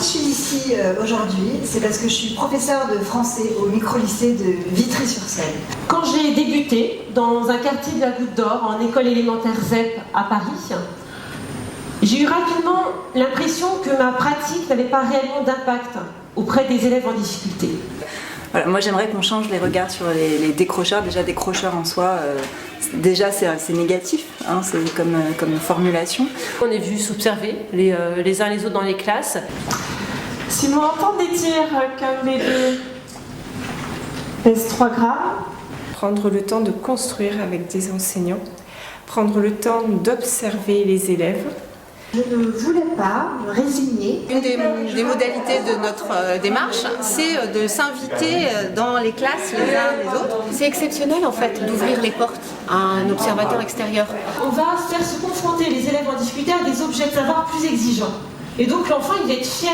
si je suis ici aujourd'hui, c'est parce que je suis professeure de français au micro-lycée de Vitry-sur-Seine. Quand j'ai débuté dans un quartier de la Goutte d'Or, en école élémentaire ZEP à Paris, j'ai eu rapidement l'impression que ma pratique n'avait pas réellement d'impact auprès des élèves en difficulté. Voilà, moi j'aimerais qu'on change les regards sur les décrocheurs. Déjà décrocheurs en soi, déjà c'est négatif, hein, c'est comme formulation. On est vus s'observer les uns les autres dans les classes. Si vous entendez dire comme les deux, est-ce 3 grammes? Prendre le temps de construire avec des enseignants, prendre le temps d'observer les élèves. Je ne voulais pas me résigner. Une des modalités de notre démarche, c'est de s'inviter dans les classes les uns les autres. C'est exceptionnel en fait d'ouvrir les portes à un observateur extérieur. On va faire se confronter les élèves en difficulté à des objets de savoir plus exigeants. Et donc l'enfant il va être fier.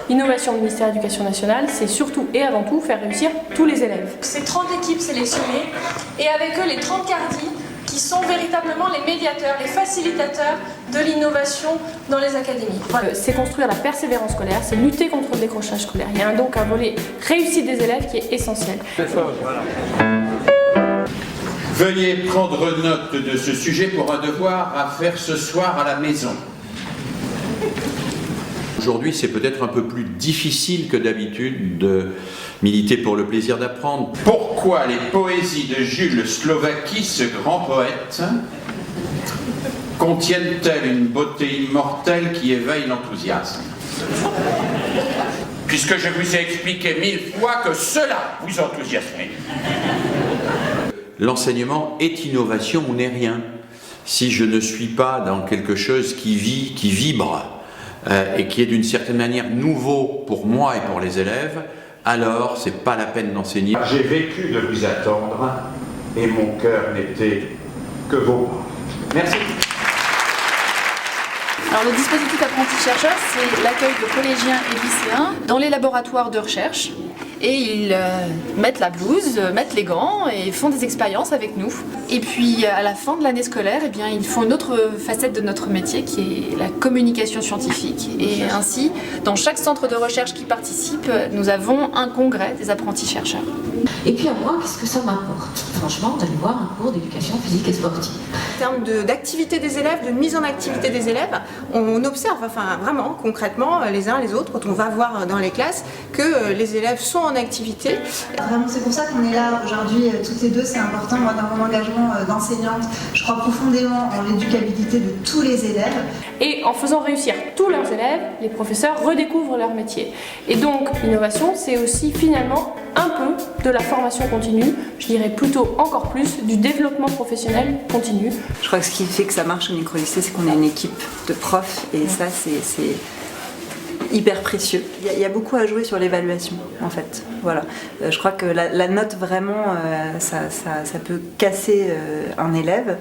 L'innovation du ministère de l'Éducation nationale, c'est surtout et avant tout faire réussir tous les élèves. C'est 30 équipes sélectionnées et avec eux les 30 cardis qui sont véritablement les médiateurs, les facilitateurs de l'innovation dans les académies. C'est construire la persévérance scolaire, c'est lutter contre le décrochage scolaire. Il y a donc un volet réussite des élèves qui est essentiel. Veuillez prendre note de ce sujet pour un devoir à faire ce soir à la maison. Aujourd'hui, c'est peut-être un peu plus difficile que d'habitude de militer pour le plaisir d'apprendre. Pourquoi les poésies de Jules Slovaki, ce grand poète, contiennent-elles une beauté immortelle qui éveille l'enthousiasme? Puisque je vous ai expliqué 1000 fois que cela vous enthousiasmait. L'enseignement est innovation ou n'est rien. Si je ne suis pas dans quelque chose qui vit, qui vibre, et qui est d'une certaine manière nouveau pour moi et pour les élèves, alors c'est pas la peine d'enseigner. J'ai vécu de vous attendre et mon cœur n'était que vos bras. Merci. Alors le dispositif apprenti-chercheur, c'est l'accueil de collégiens et lycéens dans les laboratoires de recherche. Et ils mettent la blouse, mettent les gants et font des expériences avec nous. Et puis à la fin de l'année scolaire, eh bien, ils font une autre facette de notre métier qui est la communication scientifique. Et ainsi, dans chaque centre de recherche qui participe, nous avons un congrès des apprentis-chercheurs. Et puis à moi, qu'est-ce que ça m'apporte? Franchement, d'aller voir un cours d'éducation physique et sportive. En termes d'activité des élèves, de mise en activité des élèves, on observe vraiment concrètement les uns les autres quand on va voir dans les classes que les élèves sont en activité. Vraiment, c'est pour ça qu'on est là aujourd'hui toutes les deux, c'est important. Moi, dans mon engagement d'enseignante, je crois profondément en l'éducabilité de tous les élèves. Et en faisant réussir tous leurs élèves, les professeurs redécouvrent leur métier. Et donc l'innovation, c'est aussi finalement un peu de la formation continue, je dirais plutôt encore plus du développement professionnel continu. Je crois que ce qui fait que ça marche au micro-lycée, c'est qu'on a une équipe de profs et ça c'est hyper précieux. Il y a beaucoup à jouer sur l'évaluation en fait. Voilà. Je crois que la note vraiment, ça peut casser un élève.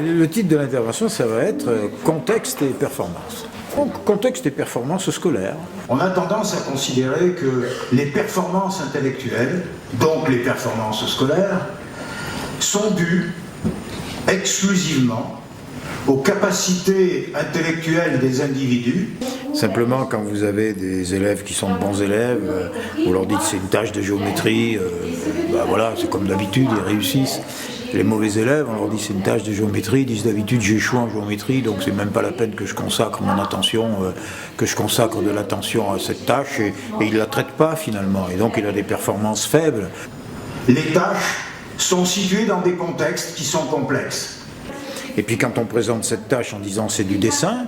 Le titre de l'intervention, ça va être contexte et performance. Donc, contexte et performance scolaire. On a tendance à considérer que les performances intellectuelles, donc les performances scolaires, sont dues exclusivement aux capacités intellectuelles des individus. Simplement, quand vous avez des élèves qui sont de bons élèves, vous leur dites c'est une tâche de géométrie, voilà, c'est comme d'habitude, ils réussissent. Les mauvais élèves, on leur dit c'est une tâche de géométrie, ils disent d'habitude j'échoue en géométrie, donc c'est même pas la peine que je consacre mon attention, que je consacre de l'attention à cette tâche, et ils ne la traitent pas finalement, et donc il a des performances faibles. Les tâches sont situées dans des contextes qui sont complexes. Et puis quand on présente cette tâche en disant c'est du dessin,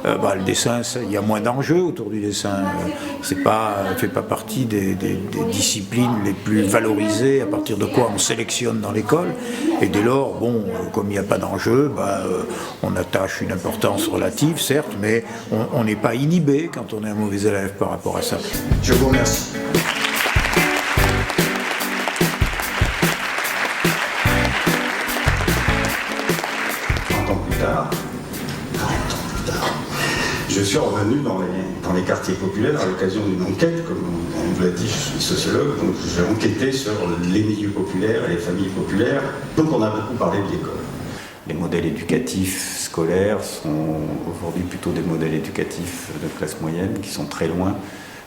le dessin, il y a moins d'enjeux autour du dessin. Ça ne fait pas partie des disciplines les plus valorisées, à partir de quoi on sélectionne dans l'école. Et dès lors, comme il n'y a pas d'enjeu, on attache une importance relative, certes, mais on n'est pas inhibé quand on est un mauvais élève par rapport à ça. Je vous remercie. Je suis revenu dans les quartiers populaires à l'occasion d'une enquête, comme on vous l'a dit, je suis sociologue, donc j'ai enquêté sur les milieux populaires et les familles populaires, donc on a beaucoup parlé de l'école. Les modèles éducatifs scolaires sont aujourd'hui plutôt des modèles éducatifs de classe moyenne qui sont très loin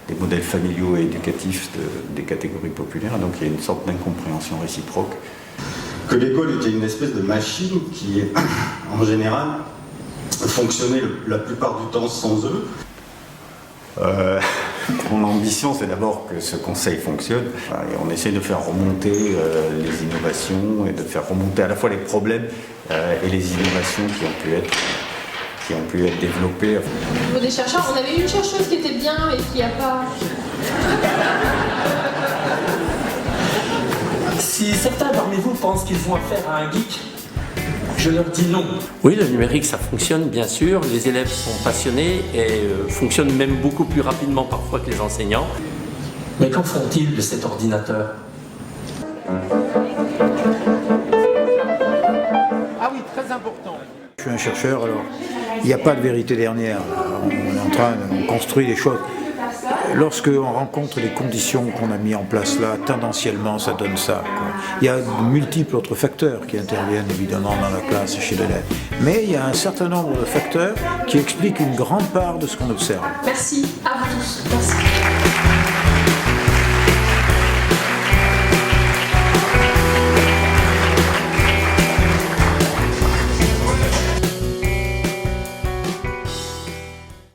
des modèles familiaux et éducatifs des catégories populaires. Donc il y a une sorte d'incompréhension réciproque. Que l'école était une espèce de machine qui, en général, fonctionnait la plupart du temps sans eux. Mon ambition, c'est d'abord que ce conseil fonctionne. Et on essaie de faire remonter les innovations et de faire remonter à la fois les problèmes et les innovations qui ont pu être développées. Au niveau des chercheurs, on avait une chercheuse qui était bien et qui n'a pas... Si certains parmi vous pensent qu'ils ont affaire à un geek, je leur dis non. Oui, le numérique, ça fonctionne, bien sûr. Les élèves sont passionnés et fonctionnent même beaucoup plus rapidement parfois que les enseignants. Mais qu'en font-ils de cet ordinateur? Ah oui, très important. Je suis un chercheur, alors il n'y a pas de vérité dernière. On est en train de construire des choses. Lorsque on rencontre les conditions qu'on a mis en place là, tendanciellement ça donne ça, quoi. Il y a de multiples autres facteurs qui interviennent évidemment dans la classe chez l'élève. Mais il y a un certain nombre de facteurs qui expliquent une grande part de ce qu'on observe. Merci à vous tous. Merci.